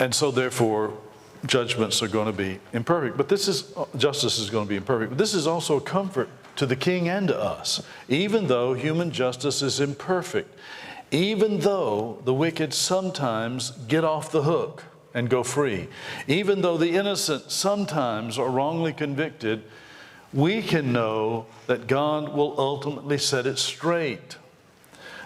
And so therefore, judgments are going to be imperfect. But justice is going to be imperfect. But this is also a comfort to the king and to us. Even though human justice is imperfect, even though the wicked sometimes get off the hook and go free, even though the innocent sometimes are wrongly convicted, we can know that God will ultimately set it straight.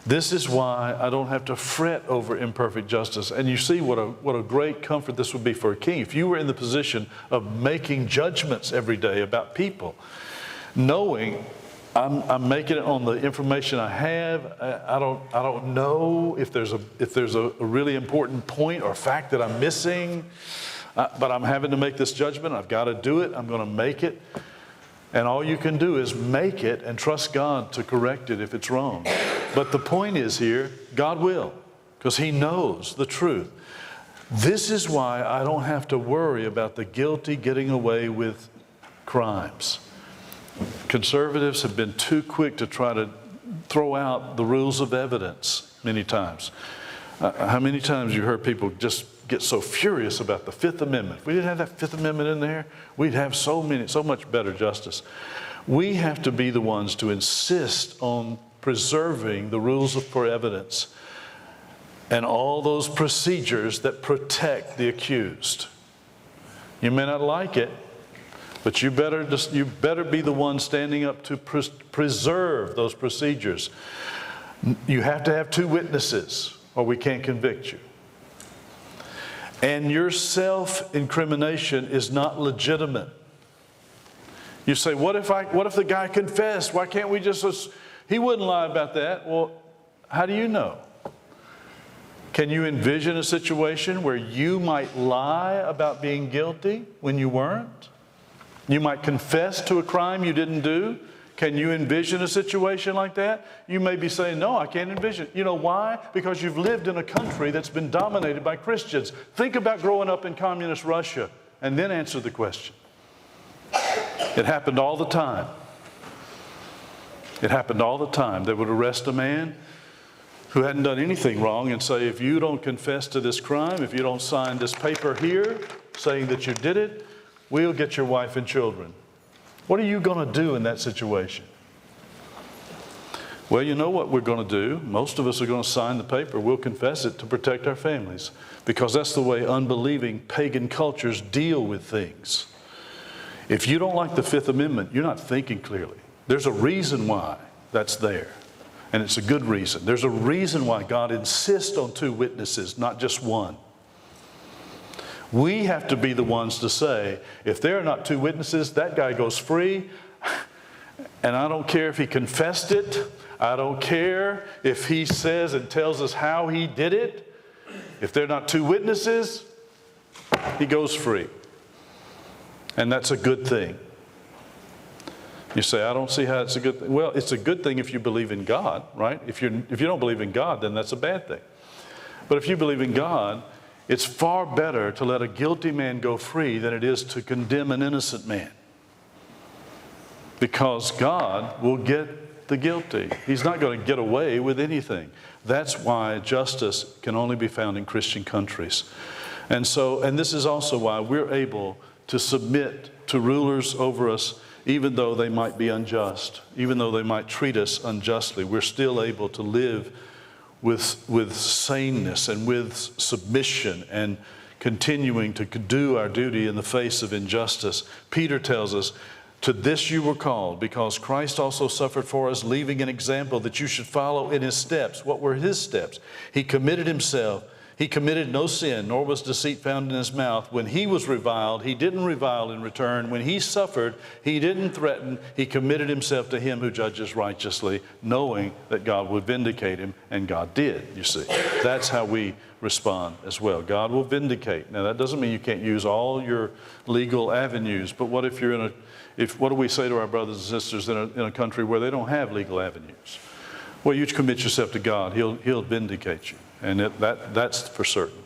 This is why I don't have to fret over imperfect justice. And you see what a great comfort this would be for a king. If you were in the position of making judgments every day about people, knowing I'm making it on the information I have. I don't know if there's a really important point or fact that I'm missing, but I'm having to make this judgment. I've got to do it. I'm going to make it. And all you can do is make it and trust God to correct it if it's wrong. But the point is here, God will, because He knows the truth. This is why I don't have to worry about the guilty getting away with crimes. Conservatives have been too quick to try to throw out the rules of evidence many times. How many times you heard people just get so furious about the Fifth Amendment? If we didn't have that Fifth Amendment in there, we'd have so much better justice. We have to be the ones to insist on preserving the rules for evidence and all those procedures that protect the accused. You may not like it, but you better be the one standing up to preserve those procedures. You have to have 2 witnesses or we can't convict you. And your self-incrimination is not legitimate. You say, what if the guy confessed? Why can't we just, he wouldn't lie about that. Well, how do you know? Can you envision a situation where you might lie about being guilty when you weren't? You might confess to a crime you didn't do. Can you envision a situation like that? You may be saying, no, I can't envision. You know why? Because you've lived in a country that's been dominated by Christians. Think about growing up in communist Russia and then answer the question. It happened all the time. It happened all the time. They would arrest a man who hadn't done anything wrong and say, if you don't confess to this crime, if you don't sign this paper here saying that you did it, we'll get your wife and children. What are you going to do in that situation? Well, you know what we're going to do. Most of us are going to sign the paper. We'll confess it to protect our families, because that's the way unbelieving pagan cultures deal with things. If you don't like the Fifth Amendment, you're not thinking clearly. There's a reason why that's there, and it's a good reason. There's a reason why God insists on 2 witnesses, not just 1. We have to be the ones to say, if there are not 2 witnesses, that guy goes free. And I don't care if he confessed it. I don't care if he says and tells us how he did it. If there are not 2 witnesses, he goes free. And that's a good thing. You say, I don't see how it's a good thing. Well, it's a good thing if you believe in God, right? If you don't believe in God, then that's a bad thing. But if you believe in God, it's far better to let a guilty man go free than it is to condemn an innocent man. Because God will get the guilty. He's not going to get away with anything. That's why justice can only be found in Christian countries. And this is also why we're able to submit to rulers over us, even though they might be unjust, even though they might treat us unjustly. We're still able to live with saneness and with submission and continuing to do our duty in the face of injustice. Peter tells us, to this you were called, because Christ also suffered for us, leaving an example that you should follow in His steps. What were His steps? He committed Himself. He committed no sin, nor was deceit found in His mouth. When He was reviled, He didn't revile in return. When He suffered, He didn't threaten. He committed Himself to Him who judges righteously, knowing that God would vindicate Him, and God did, you see. That's how we respond as well. God will vindicate. Now, that doesn't mean you can't use all your legal avenues, but what if you're what do we say to our brothers and sisters in a country where they don't have legal avenues? Well, you commit yourself to God. He'll vindicate you. And that's for certain.